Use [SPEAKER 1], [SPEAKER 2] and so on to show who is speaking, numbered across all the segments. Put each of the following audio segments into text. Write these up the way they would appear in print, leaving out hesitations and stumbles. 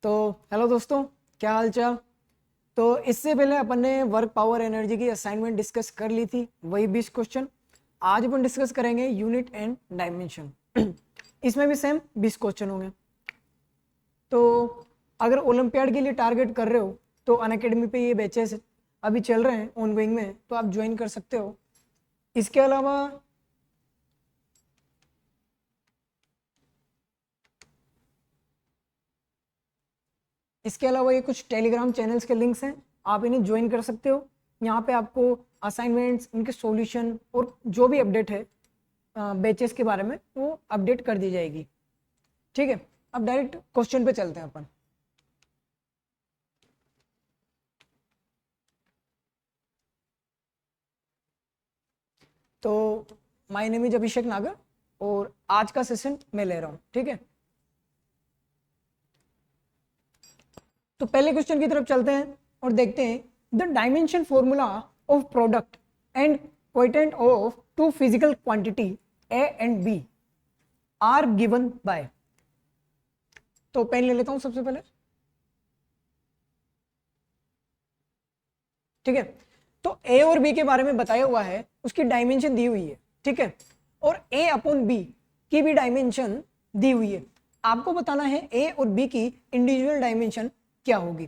[SPEAKER 1] तो हेलो दोस्तों, क्या हाल चाल। तो इससे पहले अपन ने वर्क पावर एनर्जी की असाइनमेंट डिस्कस कर ली थी, वही 20 क्वेश्चन। आज अपन डिस्कस करेंगे यूनिट एंड डायमेंशन। इसमें भी सेम 20 क्वेश्चन होंगे। तो अगर ओलंपियाड के लिए टारगेट कर रहे हो तो अनअकैडमी पे ये बैचेस अभी चल रहे हैं ऑनगोइंग में, तो आप ज्वाइन कर सकते हो। इसके अलावा ये कुछ टेलीग्राम चैनल्स के लिंक्स हैं, आप इन्हें ज्वाइन कर सकते हो। यहाँ पे आपको असाइनमेंट्स, इनके सॉल्यूशन और जो भी अपडेट है बैचेस के बारे में वो अपडेट कर दी जाएगी। ठीक है, अब डायरेक्ट क्वेश्चन पे चलते हैं अपन। तो माय नेम इज अभिषेक नागर और आज का सेशन मैं ले रहा हूँ। ठीक है, तो पहले क्वेश्चन की तरफ चलते हैं और देखते हैं the dimension formula of product and quotient of two physical quantity A and B are given by. तो पेन ले लेता हूं सबसे पहले। ठीक है, तो ए और बी के बारे में बताया हुआ है, उसकी डायमेंशन दी हुई है। ठीक है, और ए अपॉन बी की भी डायमेंशन दी हुई है। आपको बताना है ए और बी की इंडिविजुअल डायमेंशन क्या होगी।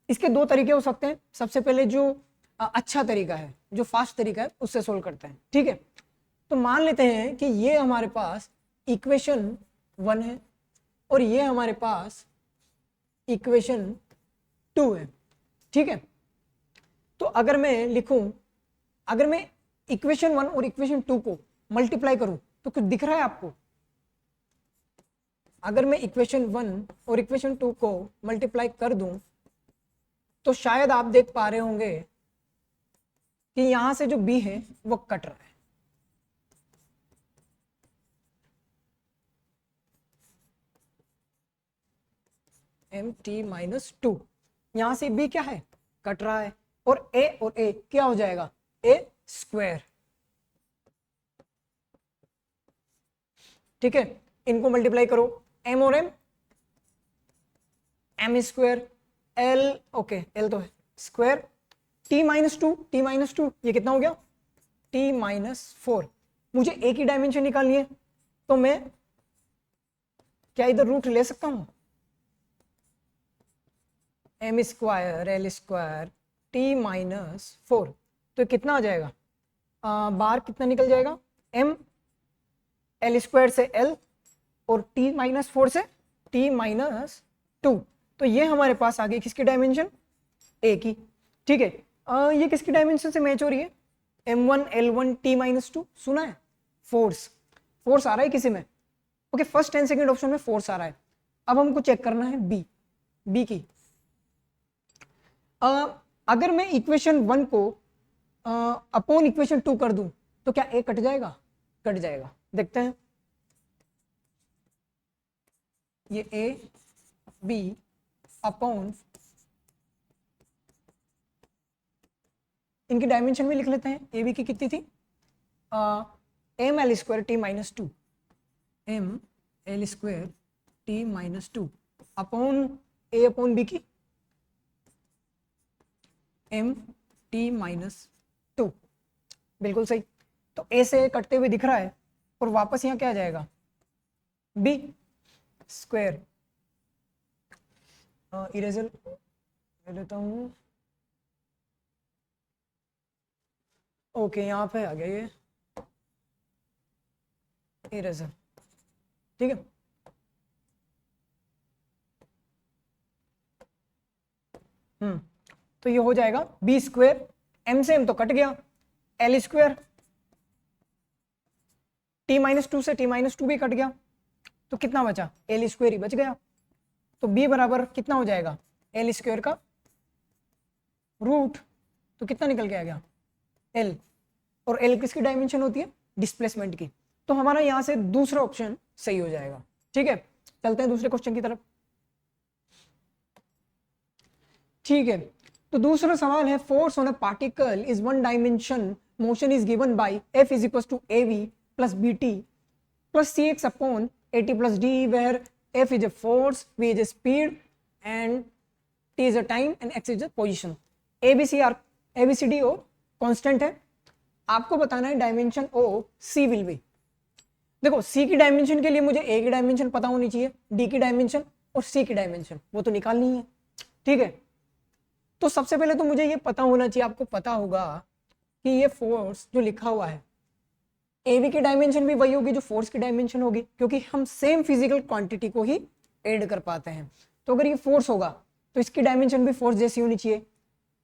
[SPEAKER 1] इसके दो तरीके हो सकते हैं। सबसे पहले जो अच्छा तरीका है, जो फास्ट तरीका है, उससे सोल्व करते हैं। ठीक है, तो मान लेते हैं कि ये हमारे पास इक्वेशन 1 है और ये हमारे पास इक्वेशन 2 है। ठीक है, तो अगर मैं लिखूं, अगर मैं इक्वेशन 1 और इक्वेशन 2 को मल्टीप्लाई करूं तो कुछ दिख रहा है आपको? अगर मैं इक्वेशन 1 और इक्वेशन 2 को मल्टीप्लाई कर दूं तो शायद आप देख पा रहे होंगे कि यहां से जो b है वो कट रहा है। mt-2, यहां से b क्या है? कट रहा है। और a क्या हो जाएगा? a square. ठीक है, इनको मल्टीप्लाई करो, m और m square, l okay, l तो है स्क्वायर, t-2 ये कितना हो गया? t-4। मुझे a की डायमेंशन निकालनी है, तो मैं क्या इधर रूट ले सकता हूं? m square l square t-4, तो कितना आ जाएगा? बाहर कितना निकल जाएगा? m l स्क्वायर से l और t-4 से t-2। तो ये हमारे पास आ गई किसकी डायमेंशन? a की। ठीक है, ये किसकी डायमेंशन से मैच हो रही है? m1 l1 t-2। सुना है? फोर्स आ रहा है किसी में? Okay, first and second option में फोर्स आ रहा है। अब हमको चेक करना है बी की। अगर मैं इक्वेशन 1 को अपॉन इक्वेशन 2 कर दूं तो क्या a कट जाएगा? कट जाएगा। देखते हैं, ये a b अपॉन, इनकी डायमेंशन में लिख लेते हैं। ए बी की कितनी थी? m l square t-2, m l square t-2 upon a upon b की m t-2। बिल्कुल सही। तो a से कटते हुए दिख रहा है और वापस यहाँ क्या आ जाएगा? b square. इरेजर ले लेता हूँ। ओके, यहाँ पे आ गया ये इरेजर। ठीक है, तो ये हो जाएगा बी स्क्वायर, एम से एम तो कट गया, एल स्क्वायर, t-2 से t-2 भी कट गया, तो कितना बचा? एल स्क्वायर ही बच गया। तो b बराबर कितना हो जाएगा? एल स्क्वायर का रूट, तो कितना निकल के आ गया? l। और l किसकी डायमेंशन होती है? डिस्प्लेसमेंट की। तो हमारा यहां से दूसरा ऑप्शन सही हो जाएगा। ठीक है, चलते हैं दूसरे क्वेश्चन की तरफ। ठीक है, तो दूसरा सवाल है, force on a particle is one dimension, motion is given by F is equal to AV plus BT plus CX upon AT plus D, where F is a force, V is a speed and t is a time and x is a position. ABCD O constant है, आपको बताना है dimension O C will be. देखो C की dimension के लिए मुझे A की डायमेंशन पता होनी चाहिए, D की डायमेंशन और C की डायमेंशन वो तो निकालनी है, ठीक है। तो सबसे पहले तो मुझे ये पता होना चाहिए, आपको पता होगा कि ये फोर्स जो लिखा हुआ है AB की डायमेंशन भी वही होगी जो फोर्स की डायमेंशन होगी, क्योंकि हम सेम फिजिकल क्वांटिटी को ही ऐड कर पाते हैं। तो अगर ये फोर्स होगा तो इसकी डायमेंशन भी फोर्स जैसी होनी चाहिए,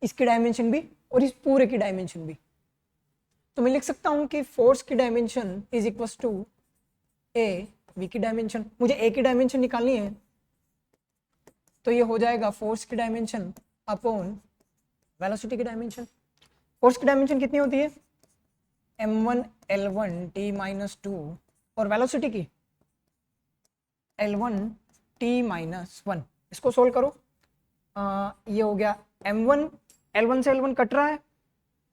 [SPEAKER 1] इसकी डायमेंशन भी और इस पूरे की डायमेंशन भी। तो मैं लिख सकता हूं कि फोर्स की dimension is equal to A B की डायमेंशन। मुझे ए की डायमेंशन निकालनी है तो ये हो जाएगा फोर्स की डायमेंशन अपॉन वेलोसिटी की डायमेंशन। फोर्स की डायमेंशन कितनी होती है m1 L1 t माइनस 2 और वेलोसिटी की L1 t माइनस 1। इसको सोल्व करो, ये हो गया m1, L1 से L1 कट रहा है,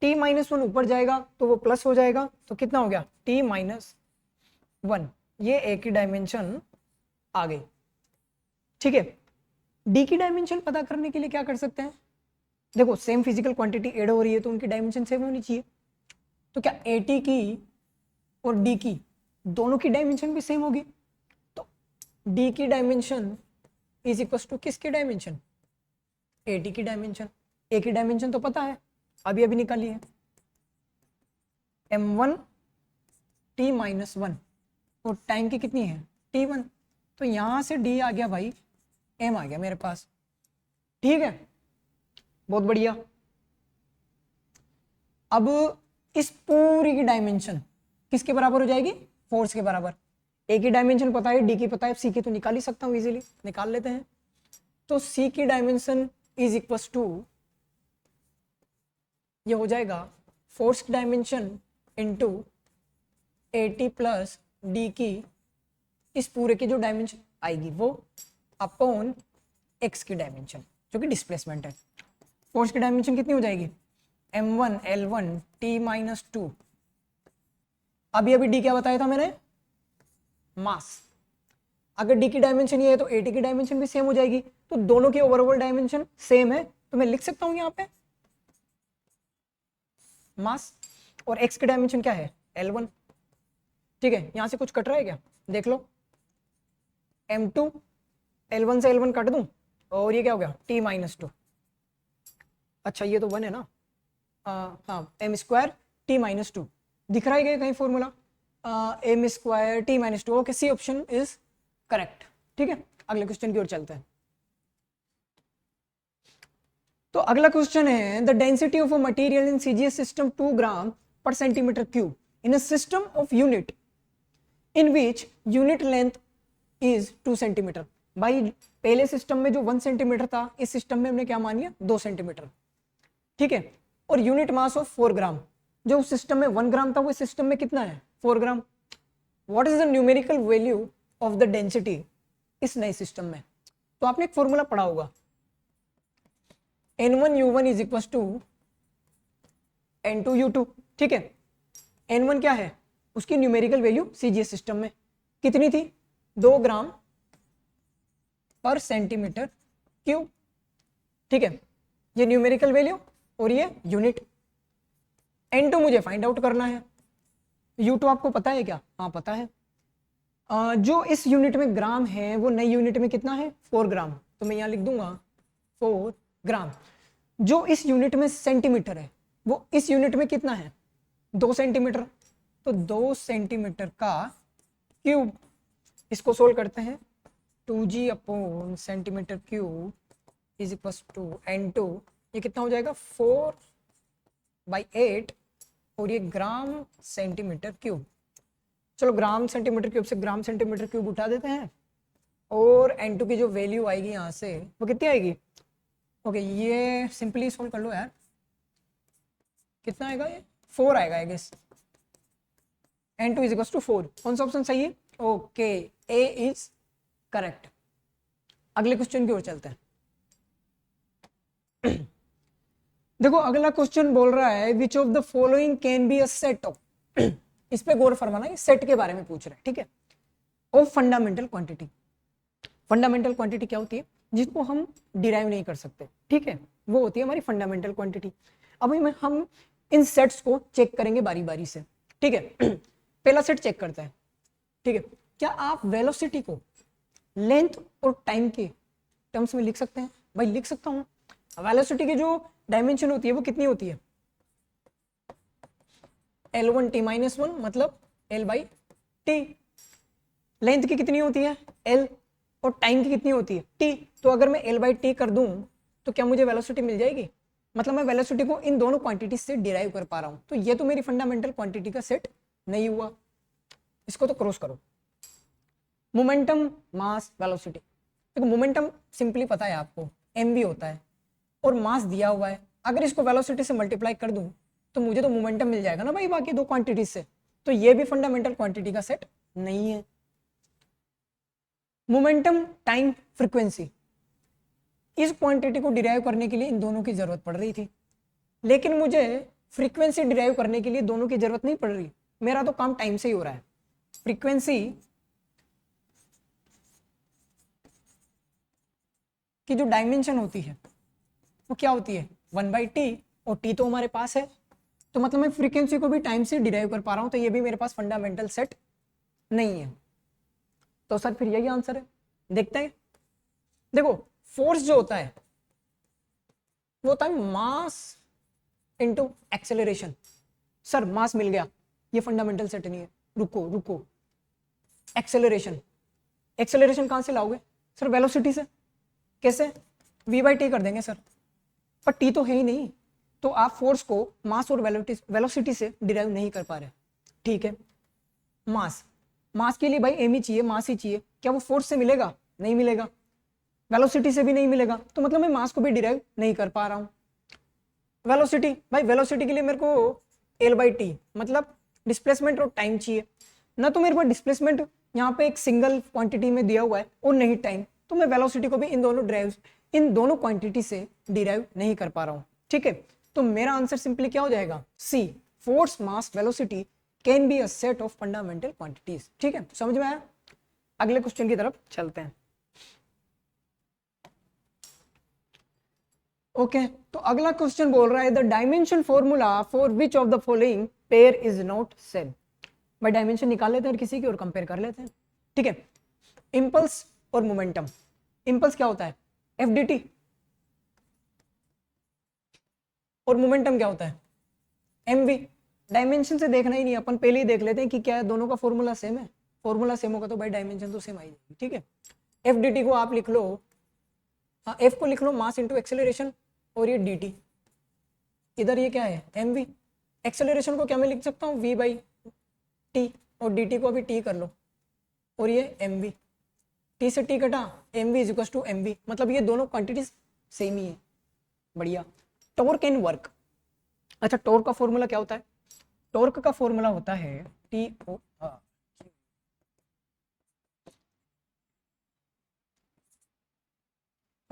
[SPEAKER 1] t माइनस 1 ऊपर जाएगा तो वो प्लस हो जाएगा, तो कितना हो गया t माइनस 1। ये a की डायमेंशन आ गई, ठीक है। d की डायमेंशन पता करने के लिए क्या कर सकते हैं, देखो सेम फिजिकल क्वांटिटी ऐड हो रही है तो उनकी डायमेंशन सेम होनी चाहिए। तो क्या AT की और D की दोनों की डायमेंशन भी सेम होगी, तो D की डायमेंशन इज इक्वल टू किसकी डायमेंशन, AT की डायमेंशन। A की डायमेंशन तो पता है, अभी निकालिए m1 t माइनस 1 और टाइम की कितनी है t1, तो यहां से D आ गया भाई, m आ गया मेरे पास, ठीक है, बहुत बढ़िया। अब इस पूरी की डायमेंशन किसके बराबर हो जाएगी, फोर्स के बराबर। ए की डायमेंशन पता है, डी की पता है, सी की तो निकाल ही सकता हूँ, इजीली निकाल लेते हैं। तो सी की डायमेंशन इज इक्वल टू, ये हो जाएगा फोर्स की dimension into AT plus D की इस पूरे की जो डायमेंशन आएगी वो अपॉन एक्स की डायमेंशन जो कि डिस्प्लेसमेंट है। फोर्स की डायमेंशन कितनी हो जाएगी m1 L1 t माइनस 2, अभी डी क्या बताया था मैंने, मास। अगर डी की डायमेंशन ये है तो AT की डायमेंशन भी सेम हो जाएगी, तो दोनों की ओवरऑल डायमेंशन सेम है, तो मैं लिख सकता हूं यहां पे मास, और x की डायमेंशन क्या है L1, ठीक है। यहां से कुछ कट रहा है क्या, देख लो, m2 L1 से L1 काट दूं और ये क्या हो गया t माइनस 2, अच्छा ये तो 1 है ना, हाँ m स्क्वायर t माइनस 2 दिख रहा है कहीं formula, m square t minus 2, okay C option is correct, ठीक है। अगले क्वेश्चन की ओर चलते हैं। तो अगला क्वेश्चन है the density of a material in CGS system 2 gram per centimetre cube in a system of unit in which unit length is 2 centimetre. भाई पहले सिस्टम में जो 1 सेंटीमीटर था, इस सिस्टम में हमने क्या मान लिया 2 सेंटीमीटर, ठीक है। और यूनिट मास ऑफ 4 ग्राम, जो उस सिस्टम में 1 ग्राम था वो इस सिस्टम में कितना है 4 gram. What is the numerical value of the density इस नए सिस्टम में। तो आपने एक फॉर्मूला पढ़ा होगा N1U1 is equal to N2U2, ठीक है। N1 क्या है, उसकी न्यूमेरिकल वैल्यू CGS सिस्टम में कितनी थी 2 ग्राम पर सेंटीमीटर क्यूब, ठीक है, ये न्यूमेरिकल वैल्यू और ये यूनिट। N2 मुझे फाइंड आउट करना है, U2 आपको पता है क्या, हाँ पता है। जो इस यूनिट में ग्राम है वो नई यूनिट में कितना है 4 ग्राम, तो मैं यहाँ लिख दूंगा 4 ग्राम। जो इस यूनिट में सेंटीमीटर है वो इस यूनिट में कितना है 2 सेंटीमीटर, तो 2 सेंटीमीटर का क्यूब, इसको सोल्व करते हैं 2g upon centimetre cube is equal to N2, ये कितना हो जाएगा 4/8 और ये ग्राम सेंटीमीटर क्यूब। चलो ग्राम सेंटीमीटर क्यूब से ग्राम सेंटीमीटर क्यूब उठा देते हैं और N2 की जो वैल्यू आएगी यहाँ से वो कितनी आएगी, ओके ये सिंपली सोल्व कर लो यार, कितना आएगा ये 4 आएगा I guess. N2 is equal to 4, कौन सा ऑप्शन सही है, ओके ए इज करेक्ट। अगले क्वेश्चन की ओर चलते हैं। देखो अगला क्वेश्चन बोल रहा है विच of the following can be a set of, इस पे गौर फरमाना, ये सेट के बारे में पूछ रहा है, ठीक है, of fundamental quantity. Fundamental quantity क्या होती है, जिसको हम डिराइव नहीं कर सकते, ठीक है, वो होती है हमारी फंडामेंटल क्वांटिटी। अब हम इन सेट्स को चेक करेंगे बारी बारी से, ठीक है। पहला सेट चेक करते हैं, ठीक है। क्या आप वेलोसिटी को लेंथ और टाइम के टर्म्स में लिख सकते हैं? भाई लिख सकता हूं। वेलोसिटी की जो डायमेंशन होती है वो कितनी होती है? L1t-1 मतलब L/t। लेंथ की कितनी होती है? L। और टाइम की कितनी होती है? t। तो अगर मैं L/t कर दूं तो क्या मुझे वेलोसिटी मिल जाएगी? मतलब मैं वेलोसिटी को इन दोनों क्वांटिटी से डिराइव कर पा रहा हूं। तो ये तो मेरी फंडामेंटल क्वांटिटी का सेट नहीं हुआ, इसको तो क्रॉस करो। मोमेंटम, मास, वेलोसिटी। देखो मोमेंटम सिंपली पता है आपको, mv होता है और मास दिया हुआ है। अगर इसको वेलोसिटी से मल्टीप्लाई कर दूं तो मुझे तो मोमेंटम मिल जाएगा ना भाई बाकी दो क्वांटिटीज से। तो ये भी फंडामेंटल क्वांटिटी का सेट नहीं है। मोमेंटम, टाइम, फ्रीक्वेंसी, इस क्वांटिटी को डिराइव करने के लिए इन दोनों की जरूरत पड़ रही थी, लेकिन मुझे फ्रीक्वेंसी डिराइव करने के लिए दोनों की जरूरत नहीं पड़ रही। मेरा तो काम टाइम से ही हो रहा है। फ्रीक्वेंसी की जो डायमेंशन होती है वो क्या होती है? 1/t, और t तो हमारे पास है, तो मतलब मैं फ्रीक्वेंसी को भी टाइम से डिराइव कर पा रहा हूं। तो ये भी मेरे पास फंडामेंटल सेट नहीं है। तो सर फिर यही आंसर है। देखते हैं। देखो फोर्स जो होता है वो होता है मास इनटू एक्सेलरेशन। सर मास मिल गया, ये फंडामेंटल सेट नहीं है। रुको रुको, एक्सेलरेशन, एक्सेलरेशन कहां से लाओगे? सर वेलोसिटी से। कैसे? v/t कर देंगे सर, पर t तो है ही नहीं, तो आप फोर्स को मास और वेलोसिटी से डिराइव नहीं कर पा रहे। ठीक है, मास, मास के लिए भाई एम ही चाहिए, मास ही चाहिए। क्या वो फोर्स से मिलेगा? नहीं मिलेगा। वेलोसिटी से भी नहीं मिलेगा, तो मतलब मैं मास को भी डिराइव नहीं कर पा रहा हूं। वेलोसिटी, भाई वेलोसिटी के लिए मेरे को L/t मतलब डिस्प्लेसमेंट और टाइम चाहिए ना। तो मेरे पास डिस्प्लेसमेंट यहाँ पे एक सिंगल क्वांटिटी में दिया हुआ है और नहीं टाइम, तो मैं वेलोसिटी को भी इन दोनों क्वांटिटी से डिराइव नहीं कर पा रहा हूँ। ठीक है, तो मेरा आंसर सिंपली क्या हो जाएगा? See, force, mass, velocity can be a set of fundamental quantities. ठीक है, समझ में आया? अगले क्वेश्चन की तरफ चलते हैं। ओके, तो अगला क्वेश्चन बोल रहा है the dimension formula for which of the following pair is not same. भाई डायमेंशन निकाल लेते हैं किसी की और कंपेयर कर लेते हैं। ठीक है, इंपल्स और मोमेंटम। इंपल्स क्या होता है? FDT। और मोमेंटम क्या होता है? MV। डायमेंशन से देखना ही नहीं, अपन पहले ही देख लेते हैं कि क्या है, दोनों का फॉर्मूला सेम है। फॉर्मूला सेम होगा तो भाई डायमेंशन तो सेम आई जाएगी। ठीक है, FDT को आप लिख लो, हाँ F को लिख लो मास इंटू एक्सेलरेशन, और ये DT, इधर ये क्या है? MV। एक्सेलरेशन को क्या मैं लिख सकता हूँ? V/t, और DT को अभी T कर लो, और ये MV। T से T कटा, MV is equal to MV, मतलब ये दोनों क्वांटिटीज सेम ही है। बढ़िया। Torque and work. अच्छा, टॉर्क का फॉर्मूला क्या होता है? टॉर्क का फॉर्मूला होता है TO,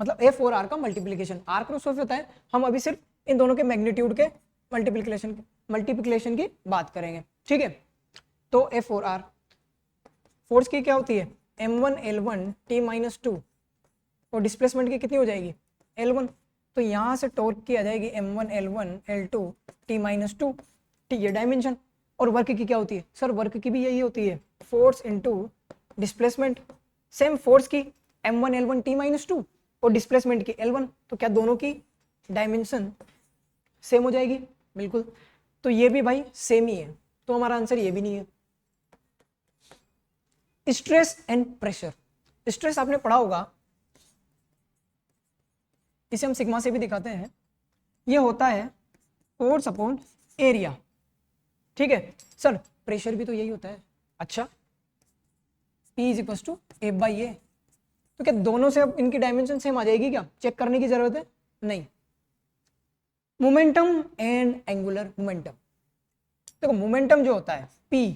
[SPEAKER 1] मतलब F और R का मल्टीप्लीकेशन। R क्रॉस F होता है, हम अभी सिर्फ इन दोनों के मैग्नीट्यूड के मल्टीप्लीकेशन की बात करेंगे। ठीक है, तो F और R। फोर्स की क्या होती है? M1 L1 T-2, और डिस्प्लेसमेंट की कितनी हो जाएगी? L1। तो यहां से टॉर्क की आ जाएगी M1 L1 L2 T-2, ठीक है, डायमेंशन। और वर्क की क्या होती है? सर वर्क की भी यही होती है, force into displacement. Same force की M1 L1 T-2 और डिस्प्लेसमेंट की L1, तो क्या दोनों की डायमेंशन सेम हो जाएगी? बिल्कुल। तो ये भी भाई सेम ही है, तो हमारा आंसर ये भी नहीं है। Stress and pressure. स्ट्रेस आपने पढ़ा होगा, इसे हम सिग्मा से भी दिखाते हैं। ये होता है फोर्स अपॉन एरिया। ठीक है सर, प्रेशर भी तो यही होता है। अच्छा, P is equal to F/A। तो क्या दोनों से अब इनकी डायमेंशन सेम आ जाएगी? क्या चेक करने की जरूरत है? नहीं। Momentum and angular momentum. देखो मोमेंटम जो होता है P,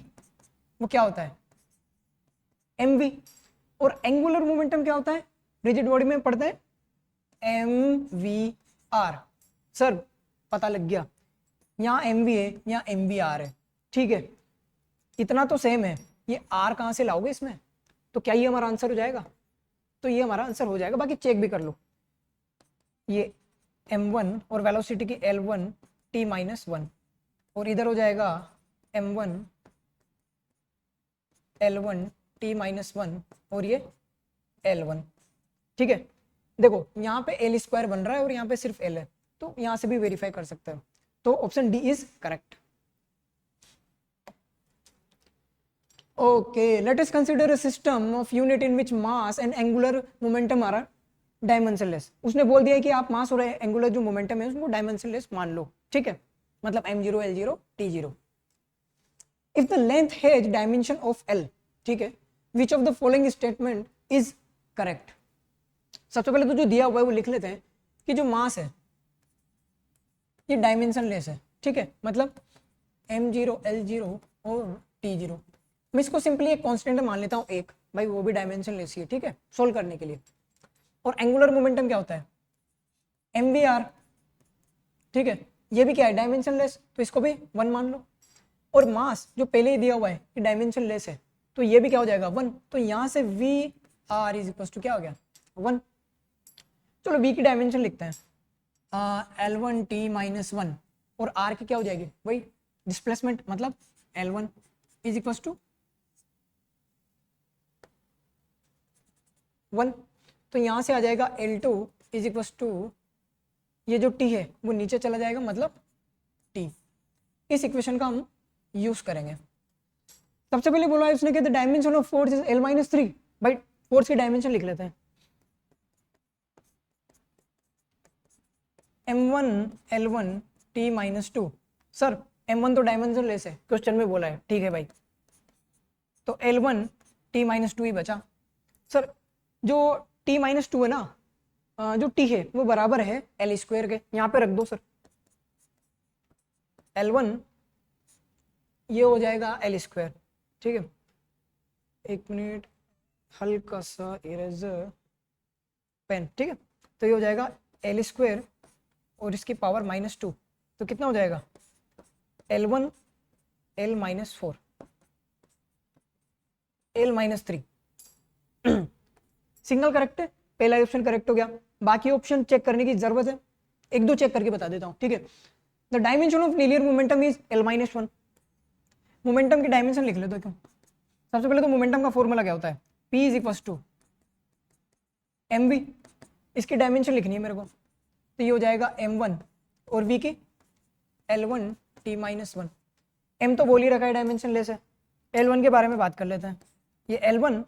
[SPEAKER 1] वो क्या होता है? MV। और एंगुलर मोमेंटम क्या होता है? रिजिड बॉडी में पढ़ते हैं MVR। सर पता लग गया, यहाँ MV है, यहाँ MVR है। ठीक है, इतना तो सेम है, ये R कहाँ से लाओगे इसमें? तो क्या ये हमारा आंसर हो जाएगा? तो ये हमारा आंसर हो जाएगा। बाकी चेक भी कर लो, ये m1 और वेलोसिटी की l1 t माइनस 1 और इधर हो जाएगा m1 l1 t माइनस 1 और ये l1। ठीक है, देखो यहाँ पे l स्क्वायर बन रहा है और यहाँ पे सिर्फ l है, तो यहाँ से भी वेरीफाई कर सकते हो। तो option D is correct. Okay, let us consider a system of unit in which mass and angular momentum are dimensionless. उसने बोल दिया है कि आप मास और एंगुलर जो मोमेंटम है उसको डायमेंशनलेस मान लो। ठीक है, मतलब m0 l0 t0। If the length has dimension of l, ठीक है, which of the following statement is correct? सबसे पहले तो जो दिया हुआ है वो लिख लेते हैं कि जो मास है ये डायमेंशनलेस है। ठीक है, मतलब m0 l0 और t0। मैं इसको सिंपली एक कांस्टेंट मान लेता हूँ एक, भाई वो भी डायमेंशनलेस ही है। ठीक है, सोल्व करने के लिए। और एंगुलर मोमेंटम क्या होता है, mvr। ठीक है, ये भी क्या है, डायमेंशनलेस, तो इसको भी 1 मान लो। और मास जो पहले ही दिया हुआ है कि डायमेंशनलेस है, तो ये भी क्या हो जाएगा 1। तो यहाँ से V R is equal to क्या हो गया 1। चलो v की डायमेंशन लिखते हैं, l1 t माइनस 1 और r की क्या हो जाएगी वही डिस्प्लेसमेंट, मतलब l1 इज इक्वल टू 1। तो यहाँ से आ जाएगा l2 इज इक्वल टू ये जो t है वो नीचे चला जाएगा, मतलब t। इस इक्वेशन का हम यूज करेंगे। सबसे पहले बोला है उसने कि the dimension of force is l-3। भाई फोर्स की डायमेंशन लिख लेते हैं, m1 l1 t minus 2। Sir m1 तो डायमेंशन लेस है, क्वेश्चन में बोला है। ठीक है भाई, तो l1 t माइनस 2 ही बचा। सर जो t माइनस 2 है ना, जो t है वो बराबर है l स्क्वायर के, यहाँ पे रख दो सर। l1 ये हो जाएगा l स्क्वायर। ठीक है, एक मिनट, हल्का सा इरेजर पेन। ठीक है, तो ये हो जाएगा l स्क्वायर और इसकी पावर माइनस 2, तो कितना हो जाएगा l1 l minus 4 l minus 3। Single correct है, पहला ऑप्शन करेक्ट हो गया। बाकी ऑप्शन चेक करने की जरूरत है, एक दो चेक करके बता देता हूँ। ठीक है, the dimension of linear momentum is l-1। Momentum की डायमेंशन लिख ले तो क्यों, सबसे पहले तो मोमेंटम का फॉर्मूला क्या होता है, p is equal to mv। इसकी डायमेंशन लिखनी है मेरे को, तो ये हो जाएगा m1 और v की l1 t माइनस 1। m तो बोल ही रखा है डायमेंशन लेस है, l1 के बारे में बात कर लेते हैं। ये l1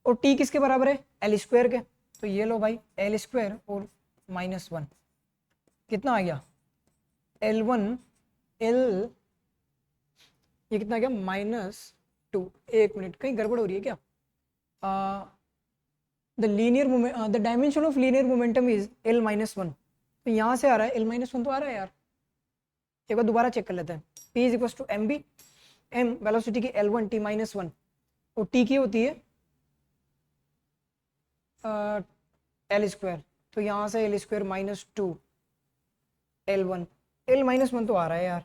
[SPEAKER 1] और t किसके बराबर है, l स्क्वायर के, तो ये लो भाई l स्क्वायर और माइनस 1 कितना आ गया l1 l, ये कितना आ गया माइनस 2। एक मिनट, कहीं गड़बड़ हो रही है क्या, the linear the dimension of linear momentum is l minus 1। तो यहाँ से आ रहा है l माइनस 1 तो आ रहा है यार, एक बार दोबारा चेक कर लेते हैं। p is equal to mb, m velocity की l1 t माइनस 1 और t की होती है l स्क्वायर, तो यहाँ से l square minus 2 l1 l minus 1 तो आ रहा है यार।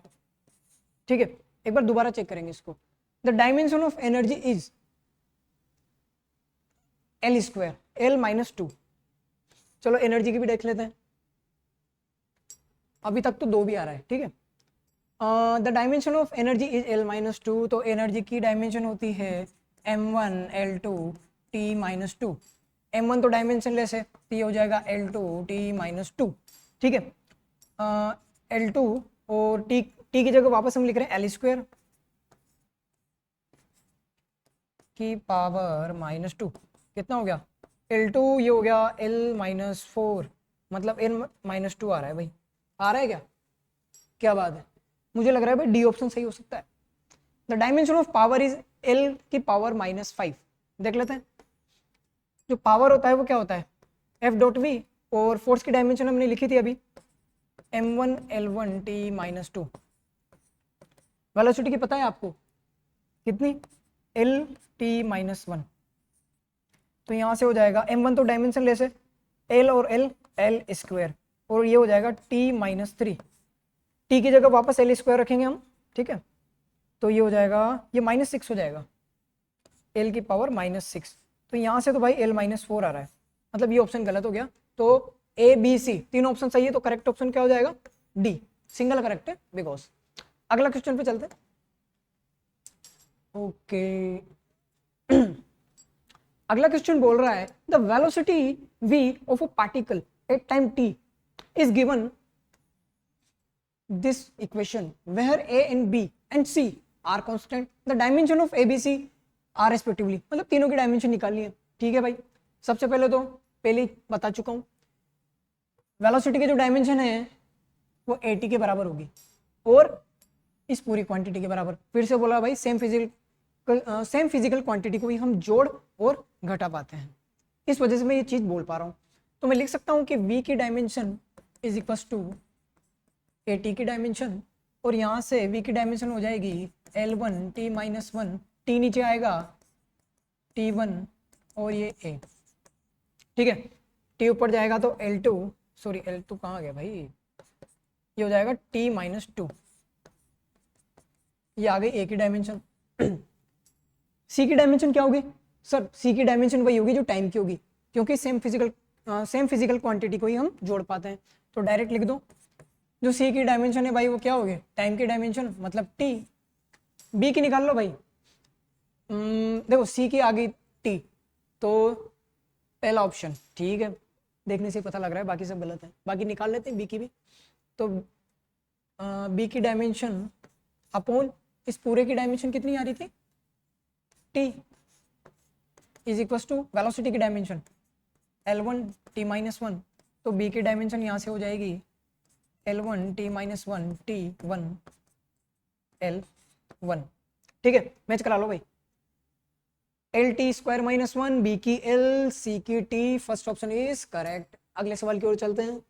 [SPEAKER 1] ठीक है, एक बार दोबारा चेक करेंगे इसको। The dimension of energy is l square l minus 2। चलो एनर्जी की भी देख लेते हैं, अभी तक तो 2 भी आ रहा है। ठीक है, the dimension of energy is l minus 2, तो एनर्जी की डायमेंशन होती है m1 l2 t minus 2। m1 तो डायमेंशन लेस है, तो ये हो जाएगा l2 t माइनस 2। ठीक है, l2 और t की जगह वापस हम लिख रहे हैं l स्क्वायर की पावर माइनस 2, कितना हो गया l2, ये हो गया l माइनस 4, मतलब l माइनस 2 आ रहा है भाई, आ रहा है क्या, क्या बात है, मुझे लग रहा है भाई डी ऑप्शन सही हो सकता है। The dimension of power is l की पावर माइनस 5। देख लेते हैं, जो पावर होता है वो क्या होता है f डॉट वी, और फोर्स की डायमेंशन हमने लिखी थी अभी m1 l1 t minus 2। Velocity की पता है आपको कितनी, l t माइनस 1। तो यहाँ से हो जाएगा m1 तो डायमेंशन लेस है, l और l स्क्वायर, और ये हो जाएगा t माइनस 3। t की जगह वापस l स्क्वायर रखेंगे हम। ठीक है, तो ये हो जाएगा, ये माइनस 6 हो जाएगा, l की पावर माइनस 6। तो यहाँ से तो भाई L-4 आ रहा है, मतलब ये ऑप्शन गलत हो गया। तो A B C तीनों ऑप्शन सही है, तो करेक्ट ऑप्शन क्या हो जाएगा? D, सिंगल करेक्ट है बिकॉज। अगला क्वेश्चन पे चलते हैं। ओके अगला क्वेश्चन बोल रहा है the velocity v of a particle at time t is given this equation where a and b and c are constant, the dimension of a b c are respectively, मतलब तीनों की dimension निकालनी है। ठीक है भाई, सबसे पहले तो पहले ही बता चुका हूं, वेलोसिटी की जो डायमेंशन है वो at के बराबर होगी और इस पूरी क्वांटिटी के बराबर। फिर से बोला भाई, सेम फिजिकल क्वांटिटी को ही हम जोड़ और घटा पाते हैं, इस वजह से मैं ये चीज बोल पा रहा हूं। तो मैं लिख सकता हूं कि v की dimension is equal to T की डायमेंशन, और यहाँ से v की डायमेंशन हो जाएगी L1 t माइनस 1, t नीचे आएगा T1 और ये a। ठीक है, t ऊपर जाएगा तो L2, सॉरी L2 कहाँ गया भाई, ये हो जाएगा t माइनस 2, ये आ गई a की डायमेंशन। c की डायमेंशन क्या होगी सर? c की डायमेंशन वही होगी जो टाइम की होगी, क्योंकि सेम फिजिकल क्वांटिटी को ही हम जोड़ पाते हैं। तो डायरेक्ट लिख दो, जो c की डायमेंशन है भाई वो क्या होगी? टाइम की डायमेंशन, मतलब t। b की निकाल लो भाई, देखो c की आ गई t, तो पहला ऑप्शन ठीक है, देखने से पता लग रहा है बाकी सब गलत है, बाकी निकाल लेते हैं b की भी। तो b की डायमेंशन अपॉन इस पूरे की डायमेंशन कितनी आ रही थी? t is equal to velocity की डायमेंशन L1 t माइनस 1, तो b की डायमेंशन यहाँ से हो जाएगी L1 t minus 1 T1 L1। ठीक है, मैच करा लो भाई, L T square minus 1, B की L, सी की T, first option is correct. अगले सवाल की ओर चलते हैं।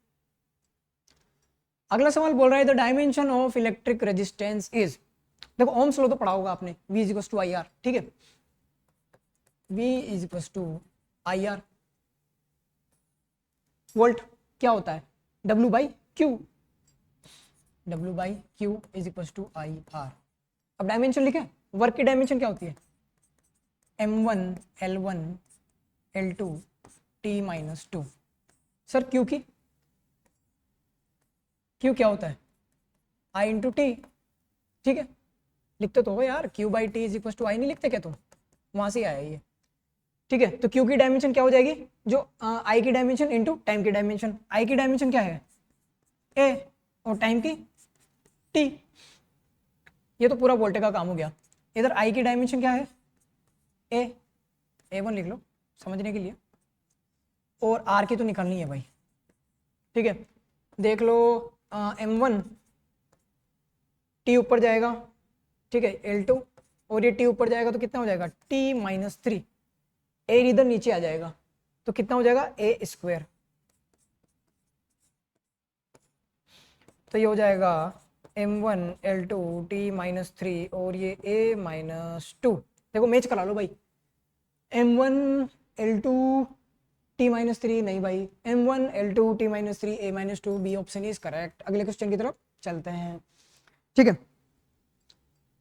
[SPEAKER 1] अगला सवाल बोल रहा है the dimension of electric resistance is, देखो ओम्स लॉ तो पढ़ा होगा आपने, V is equal to I R. ठीक है, V is equal to I R, volt क्या होता है? W by Q, W by Q is equal to I R. अब डायमेंशन लिखे, वर्क की डायमेंशन क्या होती है? M1 L1 L2 T minus 2। Sir Q की, Q क्या होता है? I into T. ठीक है, लिखते तो हो यार, Q by T is equal to I, नहीं लिखते क्या तुम? वहां से आया ये। ठीक है, तो Q की डायमेंशन क्या हो जाएगी? जो I की डायमेंशन इंटू टाइम की डायमेंशन। I की डायमेंशन क्या है? A, और टाइम की T। ये तो पूरा वोल्टे का काम हो गया। इधर I की डायमेंशन क्या है? A1 लिख लो समझने के लिए, और R की तो निकालनी है भाई। ठीक है, देख लो, M1 T ऊपर जाएगा, ठीक है L2, और ये T ऊपर जाएगा तो कितना हो जाएगा? T minus 3। A इधर नीचे आ जाएगा तो कितना हो जाएगा? A square. तो ये हो जाएगा M1 L2 T माइनस 3 और ये A माइनस 2। देखो मैच करा लो भाई, M1 L2 T माइनस 3 नहीं भाई, M1 L2 T minus 3 A minus 2, B option is correct. अगले क्वेश्चन की तरफ चलते हैं। ठीक है,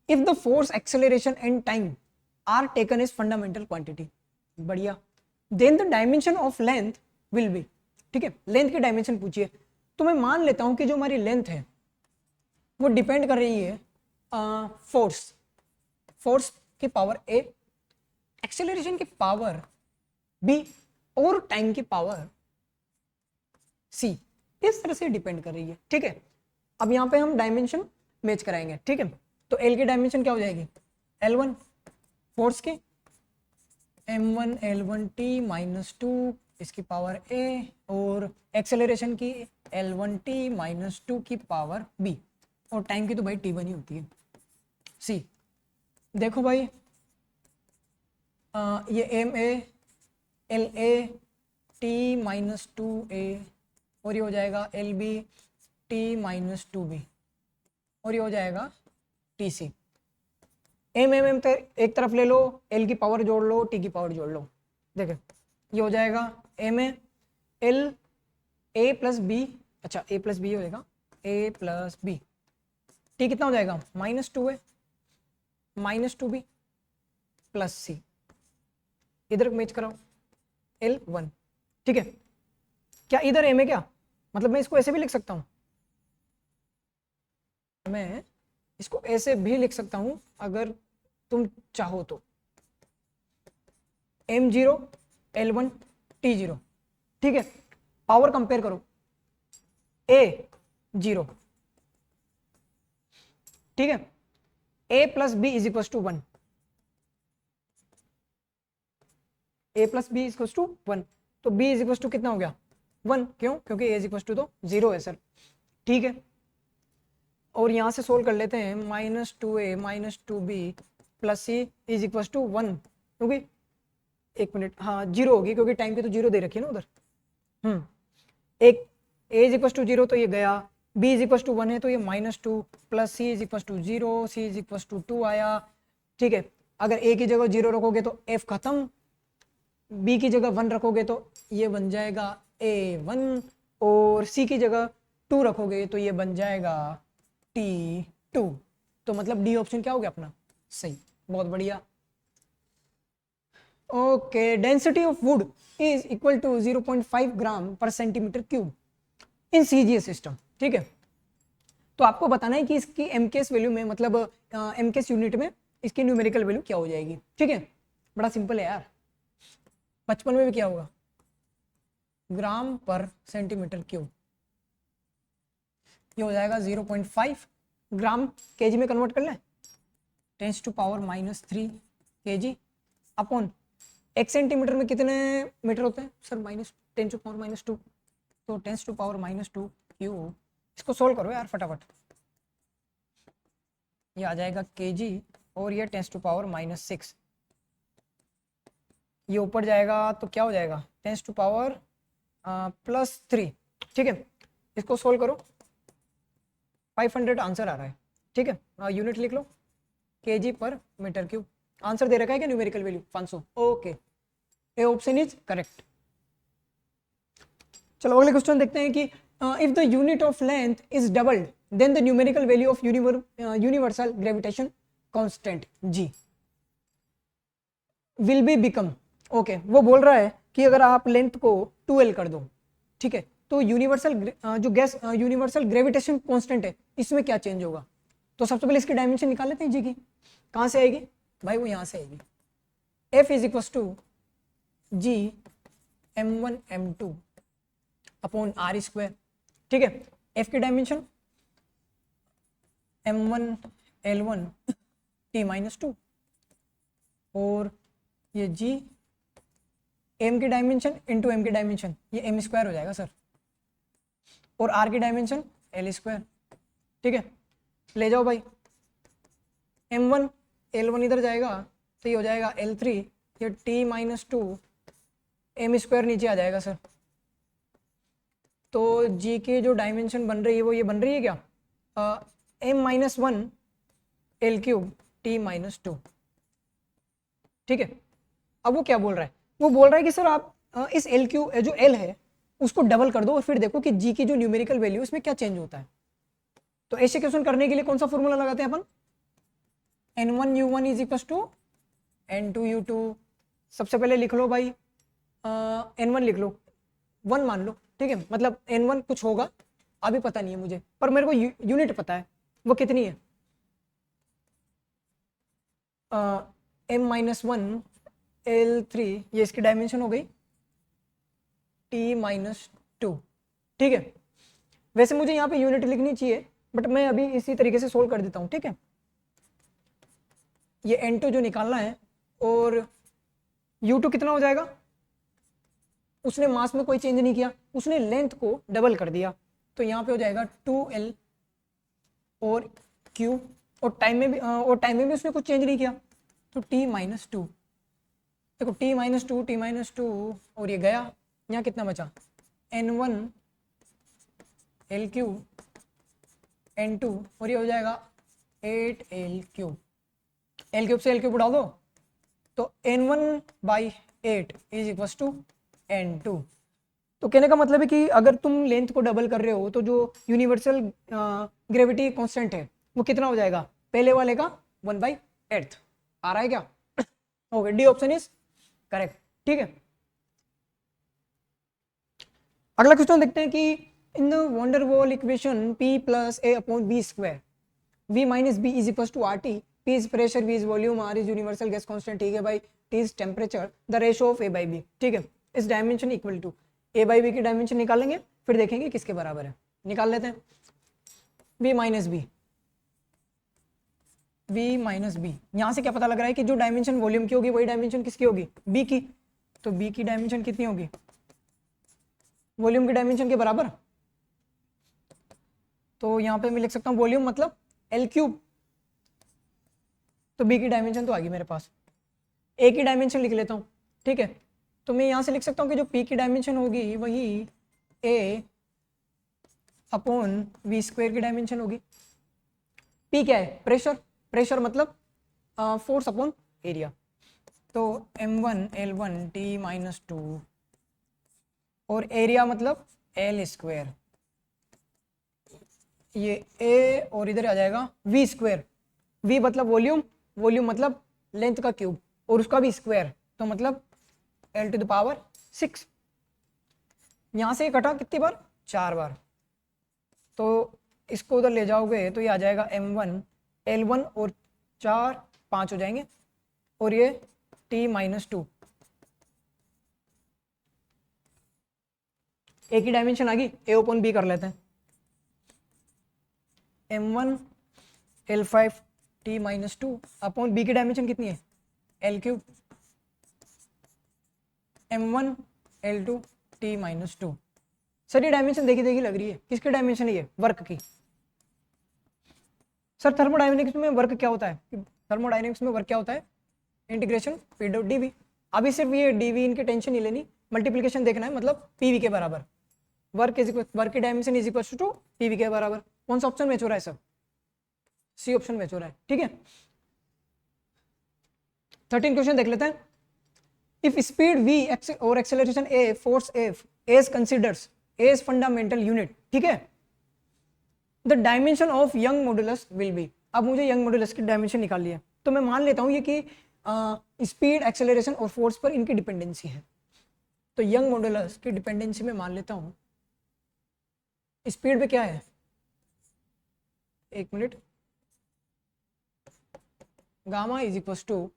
[SPEAKER 1] if the force acceleration and time are taken is fundamental quantity, बढ़िया, then the dimension of length will be. ठीक है, लेंथ की डायमेंशन पूछिए, तो मैं मान लेता हूं कि जो हमारी लेंथ है वो डिपेंड कर रही है फोर्स की पावर A, एक्सेलरेशन की पावर B और टाइम की पावर C, इस तरह से डिपेंड कर रही है। ठीक है, अब यहाँ पे हम डायमेंशन मैच कराएंगे। ठीक है, तो L की डायमेंशन क्या हो जाएगी? L1 फोर्स की, M1 L1 T माइनस 2 इसकी पावर A, और एक्सेलरेशन की L1 T माइनस 2 की पावर B, और टाइम की तो भाई T1 ही होती है C। देखो भाई, ये MA LA T minus 2A, और ये हो जाएगा LB T माइनस 2B, और ये हो जाएगा TC। एम एक तरफ ले लो, L की पावर जोड़ लो, T की पावर जोड़ लो, देखो ये हो जाएगा MA L A plus B, अच्छा A प्लस B हो जाएगा A प्लस B, T कितना हो जाएगा? Minus 2A minus 2B plus C। इधर मैच कराओ L1, ठीक है। क्या इधर M है क्या, मतलब मैं इसको ऐसे भी लिख सकता हूँ, मैं इसको ऐसे भी लिख सकता हूँ अगर तुम चाहो तो, M0 L1 T0, ठीक है। पावर कंपेयर करो, A0, ठीक है, A plus B is equal to 1, A plus B is equal to 1, तो B इज इक्वल टू कितना हो गया 1, क्यों, क्योंकि A इज इक्वल टू तो 0 है सर, ठीक है। और यहाँ से सोल्व कर लेते हैं, -2A minus 2B plus C is equal to 1, क्योंकि एक मिनट, हाँ 0 होगी क्योंकि टाइम पे तो 0 दे रखी है ना उधर। एक A इज इक्वल टू 0 तो ये गया, B इज इक्वल टू 1 है तो ये -2 plus C is equal to 0, C is equal to 2 आया, ठीक है। अगर A की जगह 0 रखोगे तो F खत्म, B की जगह 1 रखोगे तो ये बन जाएगा A1, और C की जगह 2 रखोगे तो ये बन जाएगा T2। तो मतलब डी ऑप्शन क्या हो गया अपना सही, बहुत बढ़िया। Okay, density of wood is equal to 0.5 gram per centimetre cube in CGS system, ठीक है। तो आपको बताना है कि इसकी एमकेएस वैल्यू में, मतलब एमकेएस यूनिट में इसकी न्यूमेरिकल वैल्यू क्या हो जाएगी, ठीक है। बड़ा सिंपल है यार, 55 में भी क्या होगा, ग्राम पर सेंटीमीटर क्यूब, ये हो जाएगा 0.5 ग्राम, केजी में कन्वर्ट कर लें, 10⁻³ केजी अपॉन 1 सेंटीमीटर में कितने मीटर होते हैं सर, -10⁻², तो 10⁻² क्यूब। इसको सोल्व करो यार फटाफट, ये आ जाएगा केजी और ये 10⁻⁻6, ये ऊपर जाएगा तो क्या हो जाएगा 10⁻+3, ठीक है। इसको सोल्व करो, 500 आंसर आ रहा है, ठीक है। यूनिट लिख लो, KG per metre cube, answer दे रखा है क्या numerical value 500, okay, A option is correct. चलो अगले क्वेश्चन देखते हैं कि if the unit of length is doubled then the numerical value of universal gravitation constant G will be become, okay. वो बोल रहा है कि अगर आप लेंथ को 2L कर दो, ठीक है, तो यूनिवर्सल ग्रेविटेशन कांस्टेंट है इसमें क्या चेंज होगा। तो सबसे पहले इसकी डायमेंशन निकाल लेते हैं जी की, कहाँ से आएगी भाई, वो यहाँ से आएगी, F is equal to G m1 m2 upon R square, ठीक है। F की डायमेंशन m1 L1 T-2 और ये G m की डायमेंशन इंटू m की डायमेंशन, ये m स्क्वायर हो जाएगा सर, और R की डायमेंशन L स्क्वायर, ठीक है। ले जाओ भाई, m1 L1 इधर जाएगा तो ये हो जाएगा L3, ये T-2 m स्क्वायर नीचे आ जाएगा सर। तो G की जो डायमेंशन बन रही है वो ये बन रही है क्या, m-1 L3 T-2, ठीक है। अब वो क्या बोल रहा है, वो बोल रहा है कि सर आप इस L3 जो L है उसको डबल कर दो और फिर देखो कि G की जो न्यूमेरिकल वैल्यू उसमें क्या चेंज होता है। तो ऐसे क्वेश्चन करने के लिए कौन सा फॉर्मूला लगाते हैं अपन, N1U1 is equal to N2U2। सबसे पहले लिख लो भाई, N1 लिख लो, 1 मान लो, ठीक है, मतलब N1 कुछ होगा अभी पता नहीं है मुझे, पर मेरे को यूनिट पता है, वो कितनी है, m-1 L3, ये इसकी डायमेंशन हो गई T-2, ठीक है। वैसे मुझे यहाँ पे यूनिट लिखनी चाहिए बट मैं अभी इसी तरीके से सोल्व कर देता हूँ, ठीक है। ये N2 जो निकालना है और U2 कितना हो जाएगा, उसने मास में कोई चेंज नहीं किया, उसने लेंथ को डबल कर दिया, तो यहाँ पे हो जाएगा 2L और Q, और टाइम में भी उसने कुछ चेंज नहीं किया, तो T-2, देखो T-2 और ये गया, यहाँ कितना बचा N1 L3 N2 और ये हो जाएगा 8L3, L3 से L3 उड़ा दो तो N1/8 is equal to N2। तो कहने का मतलब है कि अगर तुम लेंथ को डबल कर रहे हो तो जो यूनिवर्सल ग्रेविटी कांस्टेंट है वो कितना हो जाएगा, पहले वाले का 1/8 आ रहा है क्या, okay, D option is correct. ठीक है, अगला क्वेश्चन देखते हैं कि in the van der Waals equation P plus A upon B square V minus B is equal to RT, P is pressure, V is volume, R is universal gas constant, ठीक है भाई, T is temperature, the ratio of A by B, ठीक है, इस dimension equal to A by B की dimension निकालेंगे, फिर देखेंगे किसके बराबर है। निकाल लेते हैं V minus B, V minus B, यहाँ से क्या पता लग रहा है कि जो डायमेंशन वॉल्यूम की होगी वही डायमेंशन किसकी होगी, B की, तो B की डायमेंशन कितनी होगी, वॉल्यूम की डायमेंशन के बराबर। तो यहाँ पे मैं लिख सकता हूँ वॉल्यूम मतलब L क्यूब, तो B की डायमेंशन तो आ गई मेरे पास। A की डायमेंशन लिख लेता हूँ, ठीक है, तो मैं यहाँ से लिख सकता हूँ कि जो P की डायमेंशन होगी वही A अपॉन V स्क्वायर की डायमेंशन होगी। P क्या है, प्रेशर, प्रेशर मतलब फोर्स अपॉन एरिया, तो M1 L1 T माइनस 2 और एरिया मतलब L स्क्वायर, ये A और इधर आ जाएगा V स्क्वायर, V मतलब वॉल्यूम, वॉल्यूम मतलब लेंथ का क्यूब और उसका भी स्क्वायर, तो मतलब L टू द पावर 6। यहाँ से कटा कितनी बार, 4 बार, तो इसको उधर ले जाओगे तो ये आ जाएगा M1 L1 और 4 5 हो जाएंगे और ये T माइनस 2। A की डायमेंशन आ गई, A ओपन B कर लेते हैं, M1 L5 T minus 2 upon B की डायमेंशन कितनी है, L cube, M1 L2 T minus 2। Sir ये डायमेंशन देखी देखी लग रही है, किसकी डायमेंशन है ये, वर्क की। सर थर्मोडायनेमिक्स में वर्क क्या होता है, थर्मोडायनेमिक्स में वर्क क्या होता है, integration P dot D V. अभी सिर्फ ये डी वी इनकी टेंशन नहीं लेनी, मल्टीप्लिकेशन देखना है, मतलब पी वी के बराबर, वर्क इज वर्क की dimension is equal to P V के बराबर। कौन सा ऑप्शन मैच हो रहा है सर, सी ऑप्शन मैच हो रहा है, ठीक है। 13 क्वेश्चन देख लेते हैं। इफ स्पीड v और acceleration a, force f, a is considers a is fundamental unit, ठीक है, the dimension of young modulus will be. अब मुझे यंग मॉडुलस की डायमेंशन निकालनी है, तो मैं मान लेता हूं ये कि स्पीड, एक्सेलरेशन और फोर्स पर इनकी डिपेंडेंसी है, तो यंग मॉडुलस की डिपेंडेंसी में मान लेता हूं स्पीड पे क्या है, एक minute, gamma is equal to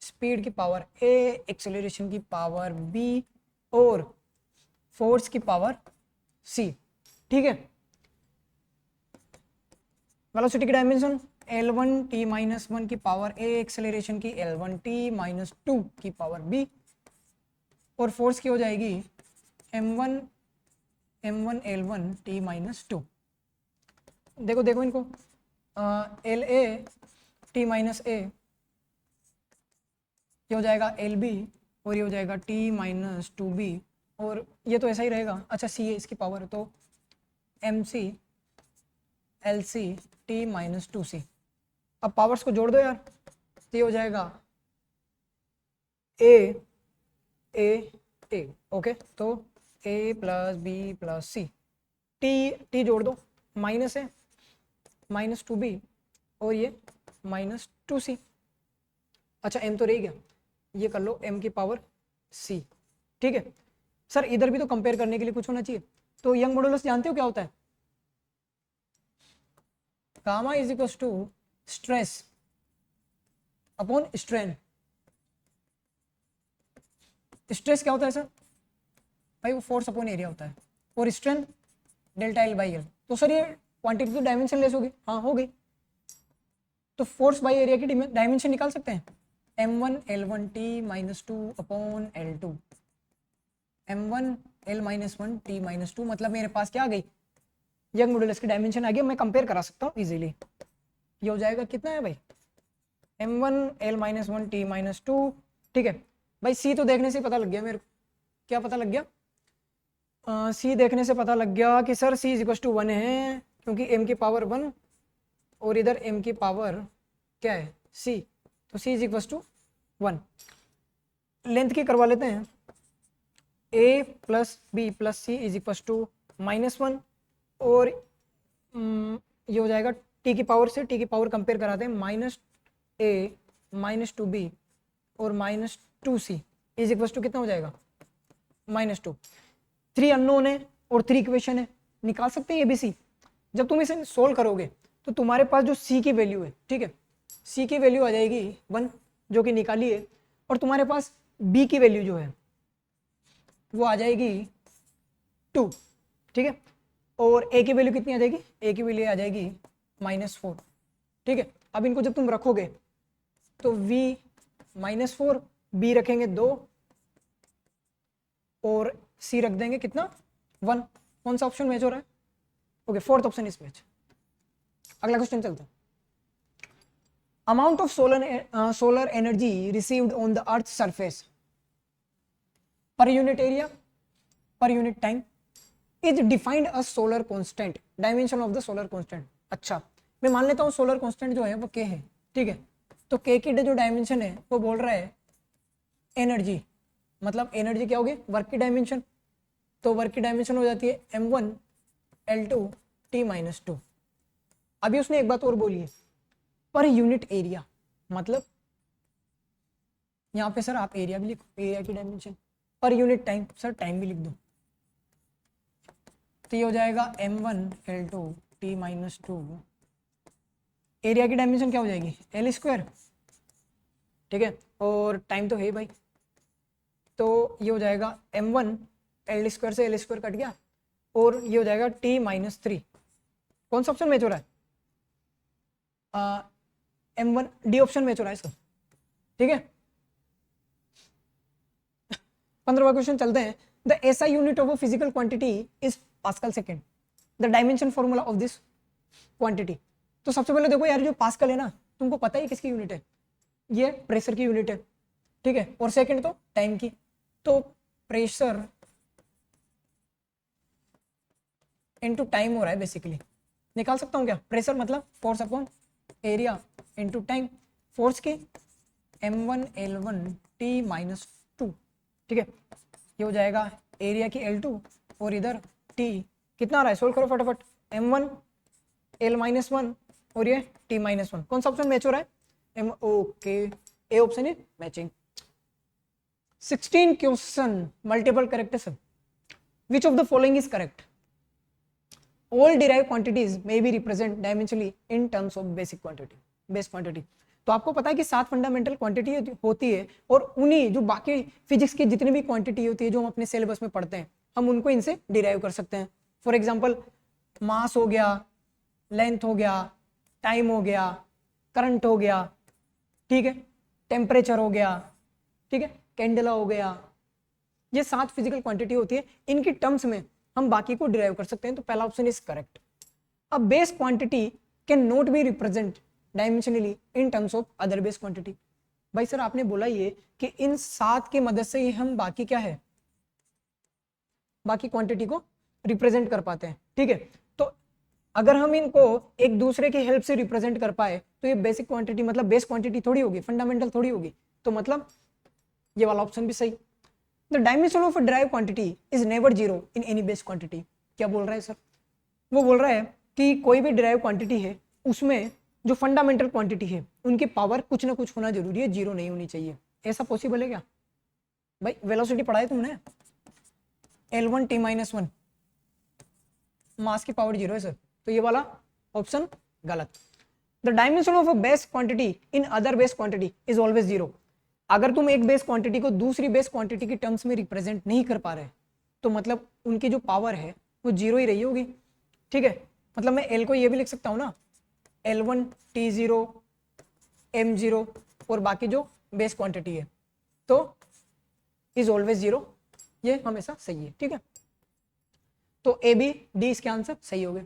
[SPEAKER 1] speed की पावर a, एक्सेलरेशन की पावर b और फोर्स की पावर c, ठीक है। वेलोसिटी की डायमेंशन L1 t माइनस 1 की पावर a, एक्सेलरेशन की L1 t माइनस 2 की पावर b और फोर्स की हो जाएगी M1 L1 t माइनस 2। देखो देखो इनको, LA t माइनस a, ये हो जाएगा LB और ये हो जाएगा t माइनस 2b और ये तो ऐसा ही रहेगा। अच्छा c है इसकी पावर, तो MC LC t minus 2c। अब पावर्स को जोड़ दो यार, तो ये हो जाएगा A A A, ओके, तो A plus B plus C, T जोड़ दो, माइनस है माइनस 2b और ये माइनस 2c। अच्छा M तो रह गया, ये कर लो M की पावर C, ठीक है। सर इधर भी तो कंपेयर करने के लिए कुछ होना चाहिए, तो यंग मॉडुलस जानते हो क्या होता है, gamma is equal to stress upon strain. Stress क्या होता है सर, भाई वो फोर्स अपॉन एरिया होता है, और strain delta L by L. तो सर ये क्वांटिटी तो डायमेंशन लेस होगी, हाँ हो गई, तो फोर्स बाई एरिया की डायमेंशन निकाल सकते हैं, M1 L1 t minus 2 upon L2, M1 L minus 1 t minus 2, मतलब मेरे पास क्या आ गई, यंग मॉडुलस की डायमेंशन आ गई, मैं कंपेयर करा सकता हूँ इजीली। ये हो जाएगा कितना है भाई, M1 L minus 1 t minus 2, ठीक है भाई। C तो देखने से पता लग गया मेरे को, क्या पता लग गया, C देखने से पता लग गया कि sir C is equal to 1 है, क्योंकि M की पावर 1 और इधर M की पावर क्या है C, तो C is equal to 1। Length की करवा लेते हैं, A plus B plus C is equal to minus 1 और ये हो जाएगा T की पावर से T की पावर कंपेयर कराते हैं, माइनस A माइनस 2B और minus 2c is equal to कितना हो जाएगा -2। 3 अननोन है और 3 इक्वेशन है, निकाल सकते हैं ABC। जब तुम इसे सोल्व करोगे तो तुम्हारे पास जो C की वैल्यू है, ठीक है, C की वैल्यू आ जाएगी 1 जो कि निकाली है, और तुम्हारे पास B की वैल्यू जो है वो आ जाएगी 2, ठीक है, और A की वैल्यू कितनी आ जाएगी, A की वैल्यू आ जाएगी -4, ठीक है। अब इनको जब तुम रखोगे तो V -4, B रखेंगे 2 और C रख देंगे कितना 1। कौन सा ऑप्शन मैच हो रहा है? Okay, fourth option is match. अगला क्वेश्चन चलते हैं। Amount of solar energy received on the earth surface per unit area per unit time is defined a solar constant, dimension of the solar constant. अच्छा, मैं मान लेता हूँ solar constant जो है वो k है, ठीक है, तो k की जो डायमेंशन है वो बोल रहा है एनर्जी, मतलब एनर्जी क्या होगी, वर्क की डायमेंशन, तो वर्क की डायमेंशन हो जाती है m1 L2 T-2। अभी उसने एक बात और बोली है, पर यूनिट एरिया, मतलब यहाँ पे सर आप एरिया भी लिखो, एरिया की dimension, per unit time sir time भी लिख दो, तो ये हो जाएगा m1 L2 T-2। एरिया की डायमेंशन क्या हो जाएगी L², ठीक है, और टाइम तो है भाई, तो ये हो जाएगा m1 L² से L² कट गया, और ये हो जाएगा T-3। कौन सा ऑप्शन मैच हो रहा है? m1 डी ऑप्शन मैच हो रहा है इसका, ठीक है। 15वां क्वेश्चन चलते हैं। The SI unit of a physical quantity is pascal second, the dimension formula of this quantity. तो सबसे पहले देखो यार, जो पास्कल है ना, तुमको पता ही किसकी यूनिट है, ये प्रेशर की यूनिट है, ठीक है, और सेकंड तो टाइम की, तो प्रेशर इनटू टाइम हो रहा है बेसिकली। निकाल सकता हूँ क्या? प्रेशर मतलब force upon area into time, force की m1 L1 T-2, ठीक है, ये हो जाएगा एरिया की L2, और इधर T कितना आ रहा है, सोल्व करो फटाफट, m1 L-1 और ये T-1। कौन सा ऑप्शन मैच हो रहा है? Okay, A option is matching. 16 question, multiple correct है sir. Which of the following is correct? All derived quantities may be represented dimensionally in terms of basic quantity, base quantity। तो आपको पता है कि 7 fundamental quantity होती है, और उन्हीं जो बाकी फिजिक्स की जितनी भी क्वांटिटी होती है जो हम अपने सिलेबस में पढ़ते हैं, हम उनको इनसे डिराइव कर सकते हैं। फॉर एग्जांपल मास हो गया, लेंथ हो गया, टाइम हो गया, करंट हो गया, ठीक है, टेम्परेचर हो गया, ठीक है, कैंडला हो गया, ये 7 फिजिकल क्वांटिटी होती है, इनकी टर्म्स में हम बाकी को डिराइव कर सकते हैं, तो पहला ऑप्शन इज करेक्ट। अब base quantity can not B represent dimensionally in terms of other base quantity. भाई सर आपने बोला ये कि इन 7 की मदद से ही हम बाकी क्या है, बाकी क्वांटिटी को रिप्रेजेंट कर पाते हैं, ठीक है। तो अगर हम इनको एक दूसरे की हेल्प से रिप्रेजेंट कर पाए तो ये बेसिक क्वांटिटी मतलब बेस क्वांटिटी थोड़ी होगी, फंडामेंटल थोड़ी होगी, तो मतलब ये वाला ऑप्शन भी सही। The dimension of a derived quantity is never zero in any base quantity। क्या बोल रहा है सर? वो बोल रहा है कि कोई भी derived quantity है उसमें जो फंडामेंटल क्वांटिटी है उनकी पावर कुछ ना कुछ होना जरूरी है, जीरो नहीं होनी चाहिए। ऐसा पॉसिबल है क्या? भाई वेलोसिटी पढ़ा है तुमने, L1 T-1, मास की पावर जीरो है सर, तो ये वाला ऑप्शन गलत। The dimension of a base quantity in other base quantity is always zero। अगर तुम एक बेस क्वांटिटी को दूसरी बेस क्वांटिटी की टर्म्स में रिप्रेजेंट नहीं कर पा रहे तो मतलब उनकी जो पावर है वो जीरो ही रही होगी, ठीक है। मतलब मैं L को ये भी लिख सकता हूँ ना, L1 T0 M0 और बाकी जो बेस क्वांटिटी है तो इज ऑलवेज जीरो, ये हमेशा सही है, ठीक है। तो ए बी डी इसके आंसर सही हो गए।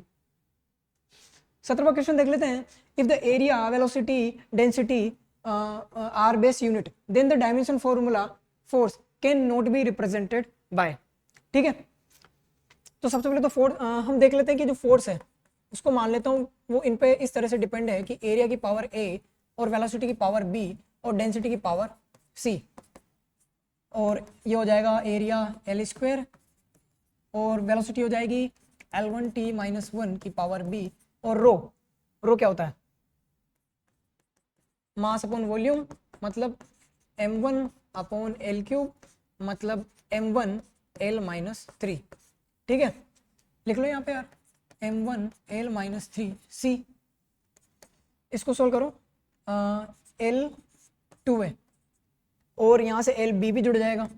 [SPEAKER 1] 17वां क्वेश्चन देख लेते हैं। If the area, velocity, density are base unit then the dimension formula force can not be represented by। ठीक है, तो सबसे पहले तो फोर्स हम देख लेते हैं कि जो फोर्स है उसको मान लेता हूँ वो इन पे इस तरह से डिपेंड है कि एरिया की पावर a और वेलोसिटी की पावर b और डेंसिटी की पावर c, और ये हो जाएगा एरिया L² और वेलोसिटी हो जाएगी L1 T-1 की पावर b, और रो क्या होता है, मास अपॉन वॉल्यूम, मतलब m1 अपॉन एल क्यूब मतलब m1 l माइनस 3। ठीक है, लिख लो यहाँ पे यार m1 l माइनस 3 c। इसको सोल्व करो, l2 है और यहाँ से एल बी भी जुड़ जाएगा,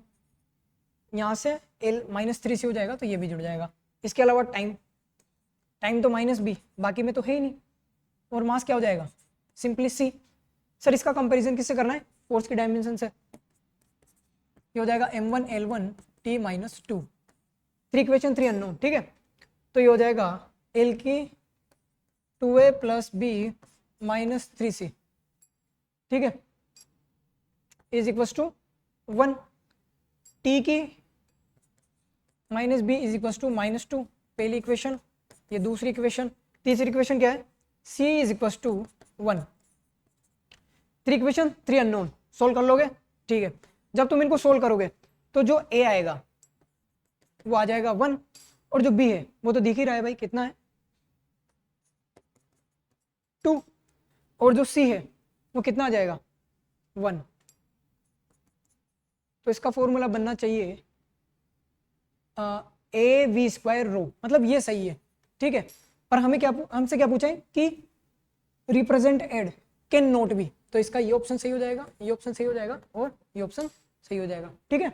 [SPEAKER 1] यहाँ से एल माइनस 3 से हो जाएगा तो ये भी जुड़ जाएगा। इसके अलावा टाइम तो माइनस बी, बाकी में तो है ही नहीं। और मास क्या हो जाएगा, सिंपली सी। सर इसका कंपैरिजन किससे करना है, फोर्स की डायमेंशन से। ये हो जाएगा m1 l1 t minus 2, 3 equation 3 unknown. ठीक है, तो ये हो जाएगा l की 2a plus B minus 3c। ठीक है, इज इक्वल टू 1, t की minus B is equal to minus 2, पहली इक्वेशन। ये दूसरी इक्वेशन। तीसरी इक्वेशन क्या है, c is equal to 1। 3 equation 3 unknown, solve कर लोगे। ठीक है, जब तुम इनको सोल्व करोगे तो जो a आएगा वो आ जाएगा 1 और जो b है वो तो दिख ही रहा है भाई कितना है 2, और जो c है वो कितना आ जाएगा 1। तो इसका फॉर्मूला बनना चाहिए ए वी स्क्वायर रो, मतलब ये सही है। ठीक है, पर हमें क्या, हमसे क्या पूछा है कि represented can not be, तो इसका ये ऑप्शन सही हो जाएगा, ये ऑप्शन सही हो जाएगा और ये ऑप्शन सही हो जाएगा। ठीक है,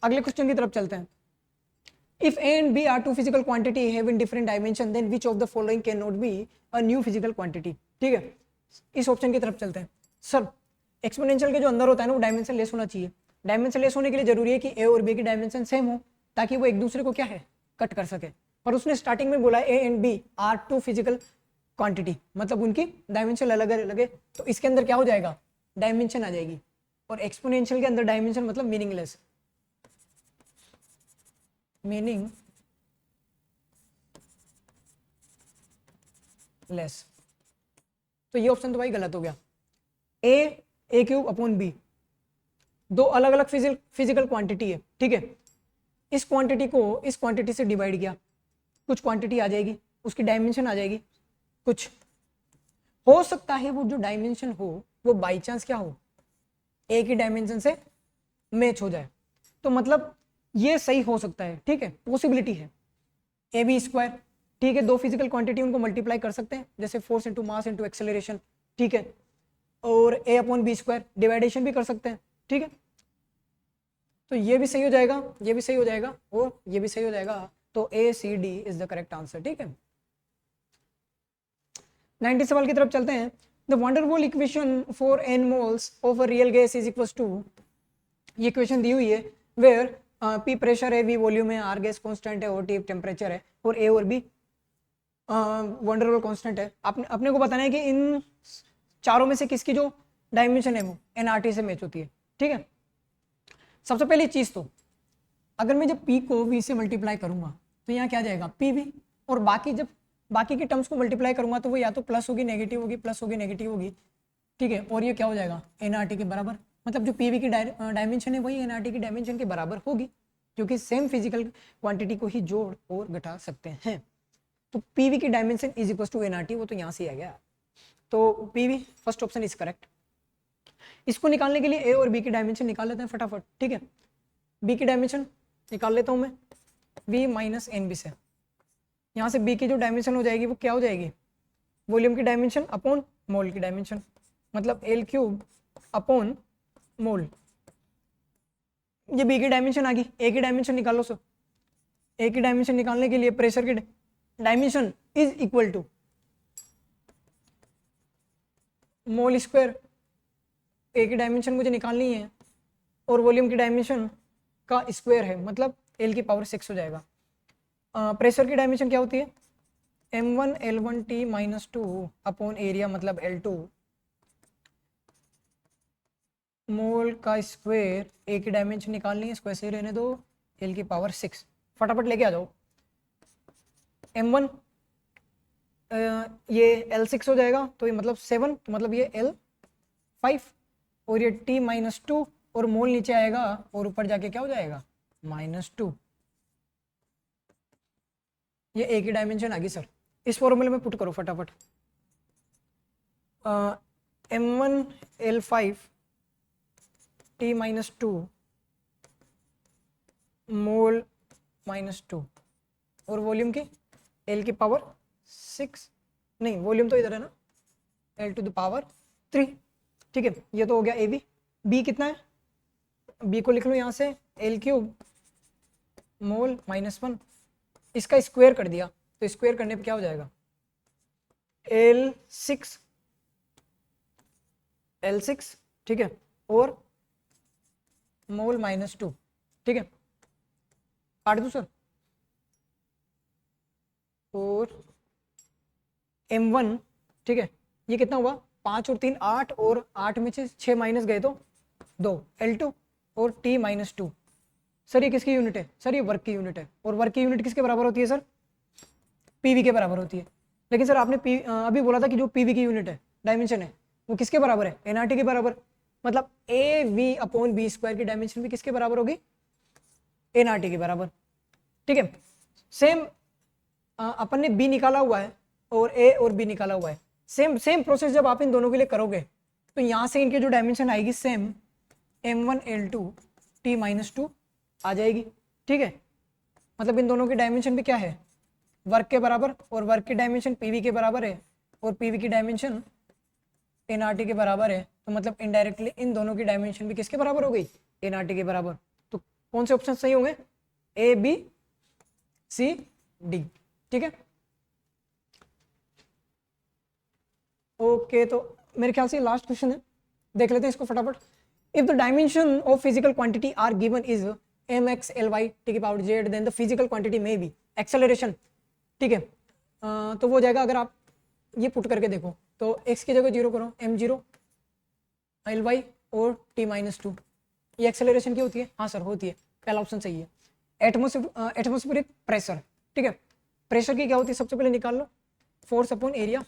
[SPEAKER 1] अगले क्वेश्चन की तरफ चलते हैं। If A and B are two physical quantity have in different dimension then which of the following can not be a new physical quantity. ठीक है, इस ऑप्शन की तरफ चलते हैं। सर एक्सपोनेंशियल के जो अंदर होता है ना वो डायमेंशन लेस होना चाहिए। डायमेंशन लेस होने के लिए जरूरी है कि ए और बी की डायमेंशन सेम हो ताकि वो एक दूसरे को क्या है कट कर सके। पर उसने स्टार्टिंग में बोला A and B are two physical quantity, मतलब उनकी डायमेंशन अलग अलग है। तो इसके अंदर क्या हो जाएगा, डायमेंशन आ जाएगी। और एक्सपोनेंशियल के अंदर डायमेंशन मतलब मीनिंगलेस, मीनिंग लेस। तो ये ऑप्शन तो भाई गलत हो गया। ए क्यूब अपॉन बी दो अलग अलग फिजिकल क्वांटिटी है। ठीक है, इस क्वांटिटी को इस क्वांटिटी से डिवाइड किया, कुछ क्वांटिटी आ जाएगी, उसकी डायमेंशन आ जाएगी। कुछ हो सकता है वो जो डायमेंशन हो वो बाई चांस क्या हो, ए की डायमेंशन से मैच हो जाए, तो मतलब ये सही हो सकता है। ठीक है, पॉसिबिलिटी है। ए बी स्क्वायर, ठीक है, दो फिजिकल क्वांटिटी उनको मल्टीप्लाई कर सकते हैं, जैसे force into mass into acceleration. ठीक है, और ए अपॉन बी स्क्वायर डिवाइडेशन भी कर सकते हैं। ठीक है, तो ये भी सही हो जाएगा, ये भी सही हो जाएगा और ये भी सही हो जाएगा। तो A C D is the correct answer. ठीक है, 90 सवाल की तरफ चलते हैं। The wonderful equation for n moles of a real gas is equal to, ये इक्वेशन दी हुई है वेयर पी प्रेशर है, वी वॉल्यूम है, आर गैस कांस्टेंट है और टी टेम्परेचर है और ए और बी वंडरफुल कांस्टेंट है। अपने को बताना है कि इन चारों में से किसकी जो डायमेंशन है वो एनआरटी से मैच होती है। ठीक है, सबसे पहली चीज तो अगर मैं जब पी को वी से मल्टीप्लाई करूंगा तो यहाँ क्या आ जाएगा पी वी, और जब बाकी की टर्म्स को मल्टीप्लाई करूंगा तो वो या तो प्लस होगी नेगेटिव होगी, प्लस होगी नेगेटिव होगी। ठीक है, और ये क्या हो जाएगा एनआरटी के बराबर, मतलब जो पीवी की डायमेंशन है वही एनआरटी की डायमेंशन के बराबर होगी, क्योंकि सेम फिजिकल क्वांटिटी को ही जोड़ और घटा सकते हैं। तो पीवी की dimension is equal to NRT, वो तो यहाँ से आ गया। तो PV first option is correct. इसको निकालने के लिए ए और बी की डायमेंशन निकाल लेते हैं फटाफट। ठीक है, बी की डायमेंशन निकाल लेता हूँ मैं v माइनस एन बी से। यहाँ से b की जो डायमेंशन हो जाएगी वो क्या हो जाएगी, वॉल्यूम की डायमेंशन अपॉन मोल की डायमेंशन, मतलब एल क्यूब अपॉन मोल। ये b की डायमेंशन आ गई, a की डायमेंशन निकालो। सो a की डायमेंशन निकालने के लिए प्रेशर की dimension is equal to mole square, a की डायमेंशन मुझे निकालनी है और वॉल्यूम की डायमेंशन का स्क्वायर है, मतलब l की पावर 6 हो जाएगा। प्रेशर की डायमेंशन क्या होती है m1 l1 t minus 2 upon area, मतलब L2 मोल का स्क्वायर। ए की डायमेंशन निकालनी है, स्क्वायर से रहने दो, l की पावर 6 फटाफट लेके आ जाओ। m1 ये L6 हो जाएगा, तो ये मतलब 7, तो मतलब ये L5 और ये t माइनस 2 और मोल नीचे आएगा और ऊपर जाके क्या हो जाएगा -2। ये ए की डायमेंशन आ गई सर। इस फॉर्मूले में पुट करो फटाफट। m1 l5 T-2 मोल -2 और वॉल्यूम की L की पावर 6, नहीं वॉल्यूम तो इधर है ना, L⁻3। ठीक है, ये तो हो गया AB। B कितना है, B को लिख लो यहाँ से L³ मोल -1, इसका स्क्वायर कर दिया तो स्क्वायर करने पे क्या हो जाएगा, L6, ठीक है, और मोल -2। ठीक है, काट दूं सर, और M1, ठीक है, ये कितना हुआ, 5 और 3 8, और 8 में से 6 माइनस गए तो 2, L2 और T-2। सर ये किसकी यूनिट है, सर ये वर्क की यूनिट है, और वर्क की यूनिट किसके बराबर होती है सर, PV के बराबर होती है। लेकिन सर आपने अभी बोला था कि जो PV की यूनिट है, डायमेंशन है, वो किसके बराबर है, NRT के बराबर। मतलब AV/B² की डायमेंशन भी किसके बराबर होगी, NRT के बराबर। ठीक है, सेम अपन ने B निकाला हुआ है और A और B निकाला हुआ है, सेम प्रोसेस जब आप इन दोनों के लिए करोगे तो यहाँ से इनकी जो डायमेंशन आएगी सेम M1L2 T-2 आ जाएगी। ठीक है, मतलब इन दोनों की डायमेंशन भी क्या है, वर्क के बराबर, और वर्क की डायमेंशन PV के बराबर है, और PV की डायमेंशन NRT के बराबर है, तो मतलब इनडायरेक्टली इन दोनों की डायमेंशन भी किसके बराबर हो गई, NRT के बराबर। तो कौन से ऑप्शन सही होंगे, A B C D। ठीक है, ओके, तो मेरे ख्याल से लास्ट क्वेश्चन है, देख लेते हैं इसको फटाफट। If the dimension of physical quantity are given is mx/Ly then the physical quantity में बी एक्सेलरेशन। ठीक है, तो वो हो जाएगा, अगर आप ये पुट करके देखो तो x की जगह 0 करो, m0 Ly और T-2, ये एक्सेलरेशन की होती है, हाँ सर होती है, पहला ऑप्शन सही है। एटमॉस्फेरिक प्रेशर, ठीक है, प्रेशर की क्या होती है, सबसे पहले निकाल लो, फोर्स अपॉन एरिया,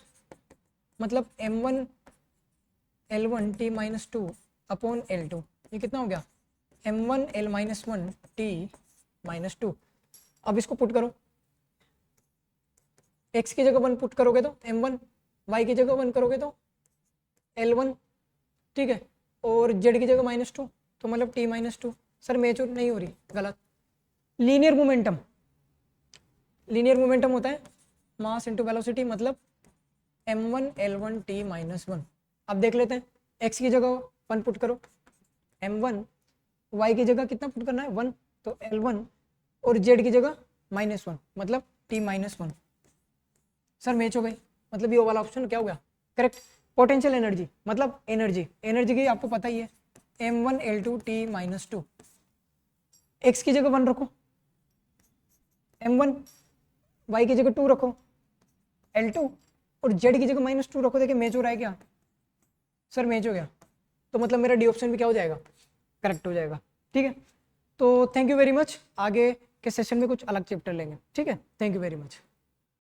[SPEAKER 1] मतलब m1 L1 T-2 upon L2, ये कितना हो गया, m1 L-1 T-2। अब इसको पुट करो, x की जगह 1 पुट करोगे तो m1, y की जगह 1 करोगे तो L1, ठीक है, और z की जगह -2, तो मतलब T-2। सर मेजर नहीं हो रही, गलत। लीनियर मोमेंटम होता है मास इनटू वेलोसिटी, मतलब m1 L1 T-1। अब देख लेते हैं, x की जगह 1 पुट करो, m1, y की जगह कितना पुट करना है 1, तो L1, और z की जगह -1, मतलब T-1। सर मैच हो गई, मतलब ये वाला ऑप्शन क्या हो गया करेक्ट। पोटेंशियल एनर्जी, मतलब एनर्जी की आपको पता ही है, m1 L2 T-2। x की जगह 1 रखो, m1, y की जगह 2 रखो, L2, और z की जगह -2 रखो। देखिए मैच हो रहा है क्या, सर मैच हो गया, तो मतलब मेरा डी ऑप्शन भी क्या हो जाएगा, करेक्ट हो जाएगा। ठीक है, तो थैंक यू वेरी मच, आगे के सेशन में कुछ अलग चैप्टर लेंगे। ठीक है, थैंक यू वेरी मच।